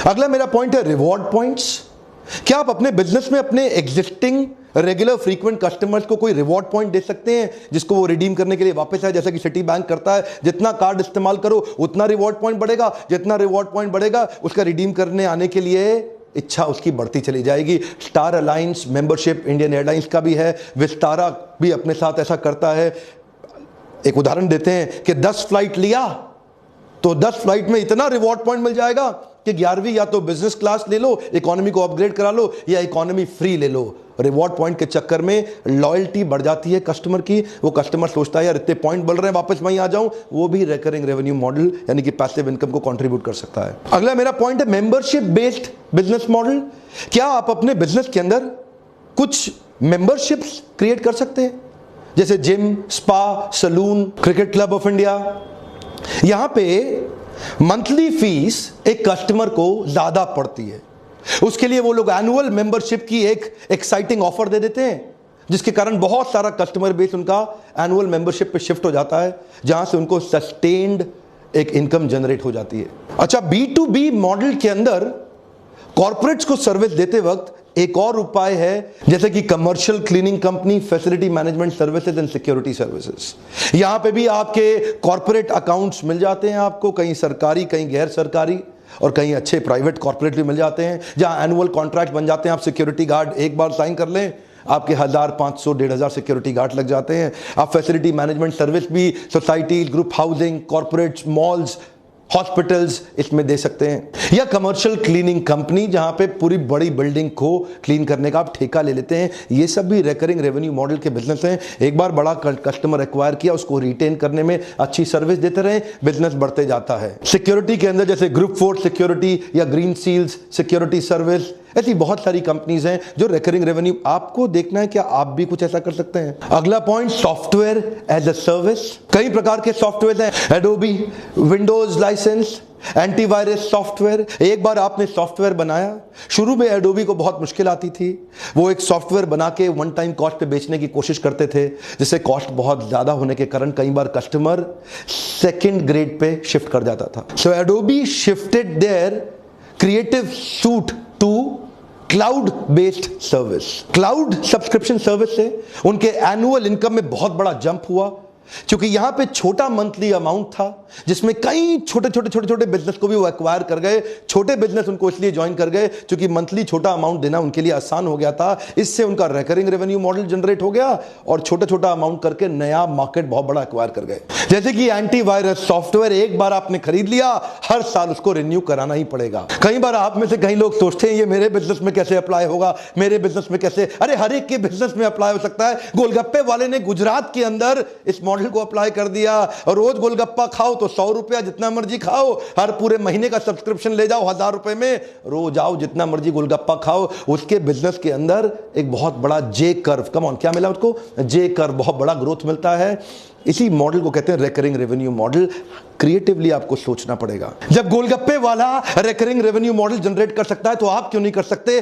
अगला मेरा पॉइंट है रिवॉर्ड पॉइंट्स। क्या आप अपने बिजनेस में अपने एग्जिस्टिंग रेगुलर फ्रीक्वेंट कस्टमर्स को कोई रिवॉर्ड पॉइंट दे सकते हैं जिसको वो रिडीम करने के लिए वापस आए, जैसा कि सिटी बैंक करता है। जितना कार्ड इस्तेमाल करो उतना रिवॉर्ड पॉइंट बढ़ेगा, जितना रिवॉर्ड पॉइंट बढ़ेगा उसका रिडीम करने आने के लिए इच्छा उसकी बढ़ती चली जाएगी। Star alliance membership Indian airlines का भी है, विस्तारा भी अपने साथ ऐसा करता है। एक उदाहरण देते हैं कि 10 फ्लाइट लिया तो 10 फ्लाइट में इतना रिवॉर्ड पॉइंट मिल जाएगा कि 11वीं या तो बिजनेस क्लास ले लो, इकोनॉमी को अपग्रेड करा लो, या इकोनॉमी फ्री ले लो। रिवॉर्ड पॉइंट के चक्कर में लॉयल्टी बढ़ जाती है कस्टमर की। वो कस्टमर सोचता है यार इतने पॉइंट बढ़ रहे हैं, वापस वहीं आ जाऊं। वो भी रिकरिंग रेवेन्यू मॉडल यानी कि पैसिव इनकम को कंट्रीब्यूट कर सकता है। अगला मेरा पॉइंट है मेंबरशिप बेस्ड बिजनेस मॉडल। क्या आप अपने बिजनेस के अंदर कुछ मेंबरशिप्स क्रिएट कर सकते हैं, जैसे gym, spa, salon, cricket club of India. यहां पे मंथली फीस एक कस्टमर को ज्यादा पड़ती है, उसके लिए वो लोग एनुअल मेंबरशिप की एक एक्साइटिंग ऑफर दे देते हैं, जिसके कारण बहुत सारा कस्टमर बेस उनका एनुअल मेंबरशिप पे शिफ्ट हो जाता है, जहां से उनको सस्टेन्ड एक इनकम जनरेट हो जाती है। अच्छा, B2B मॉडल के अंदर कॉर्पोरेट्स को सर्विस देते वक्त एक और उपाय है, जैसे कि commercial cleaning company, facility management services and security services. यहां पे भी आपके कॉर्पोरेट अकाउंट्स मिल जाते हैं आपको, कहीं सरकारी, कहीं गैर सरकारी, और कहीं अच्छे प्राइवेट कॉर्पोरेट भी मिल जाते हैं, जहां एनुअल कॉन्ट्रैक्ट बन जाते हैं। आप सिक्योरिटी गार्ड एक बार साइन कर लें, आपके 1000, 500, 1500 सिक्योरिटी गार्ड लग जाते हैं। आप फैसिलिटी मैनेजमेंट सर्विस भी society, group housing, corporates, malls, hospitals इसमें दे सकते हैं। या कमर्शियल क्लीनिंग कंपनी, जहां पे पूरी बड़ी बिल्डिंग को क्लीन करने का आप ठेका ले लेते हैं। ये सब भी रिकरिंग रेवेन्यू मॉडल के बिजनेस हैं। एक बार बड़ा कस्टमर एक्वायर किया, उसको रिटेन करने में अच्छी सर्विस देते रहे, बिजनेस बढ़ते जाता है। सिक्योरिटी के अंदर जैसे ग्रुप फोर्स सिक्योरिटी या ग्रीन सील्स सिक्योरिटी सर्विस, ऐसी बहुत सारी कंपनीज हैं जो रिकरिंग रेवेन्यू। आपको देखना है क्या आप भी कुछ ऐसा कर सकते हैं। अगला point, software as a service. कई प्रकार के सॉफ्टवेयर हैं, Adobe, Windows license, antivirus software. एक बार आपने सॉफ्टवेयर बनाया, शुरू में एडोबी को बहुत मुश्किल आती थी, वो एक सॉफ्टवेयर बना के वन टाइम कॉस्ट पे बेचने की कोशिश करते थे, जिससे कॉस्ट बहुत ज्यादा होने के कारण कई बार कस्टमर सेकंड ग्रेड पे शिफ्ट कर जाता था। So Adobe shifted their creative suite to cloud based service. Cloud subscription service से उनके एनुअल इनकम में बहुत बड़ा जंप हुआ, क्योंकि यहां पे छोटा मंथली अमाउंट था, जिसमें कई छोटे छोटे बिजनेस को भी वो एक्वायर कर गए। छोटे बिजनेस उनको इसलिए ज्वाइन कर गए क्योंकि मंथली छोटा अमाउंट देना उनके लिए आसान हो गया था। इससे उनका रिकरिंग रेवेन्यू मॉडल जनरेट हो गया और छोटा अमाउंट करके नया मार्केट बहुत बड़ा एक्वायर कर गए। जैसे कि एंटीवायरस सॉफ्टवेयर, एक बार आपने खरीद लिया, हर साल उसको रिन्यू कराना ही पड़ेगा। कई बार आप में से कई लोग सोचते हैं ये मेरे बिजनेस में कैसे अप्लाई होगा, मेरे बिजनेस में कैसे। अरे हर एक के बिजनेस में अप्लाई हो सकता है। गोलगप्पे वाले ने गुजरात के अंदर इस मॉडल को अप्लाई कर दिया, और रोज गोलगप्पा खाओ तो 100 रुपया, जितना मर्जी खाओ। हर पूरे महीने का सब्सक्रिप्शन ले जाओ 1000 रुपए में, रोज आओ, जितना मर्जी गोलगप्पा खाओ। उसके बिजनेस के अंदर एक बहुत बड़ा जे कर्व, कम ऑन, क्या मिला उसको, जे कर्व, बहुत बड़ा ग्रोथ मिलता है। इसी मॉडल को कहते हैं रिकरिंग रेवेन्यू मॉडल। क्रिएटिवली आपको सोचना पड़ेगा। जब गोलगप्पे वाला रिकरिंग रेवेन्यू मॉडल जनरेट कर सकता है तो आप क्यों नहीं कर सकते।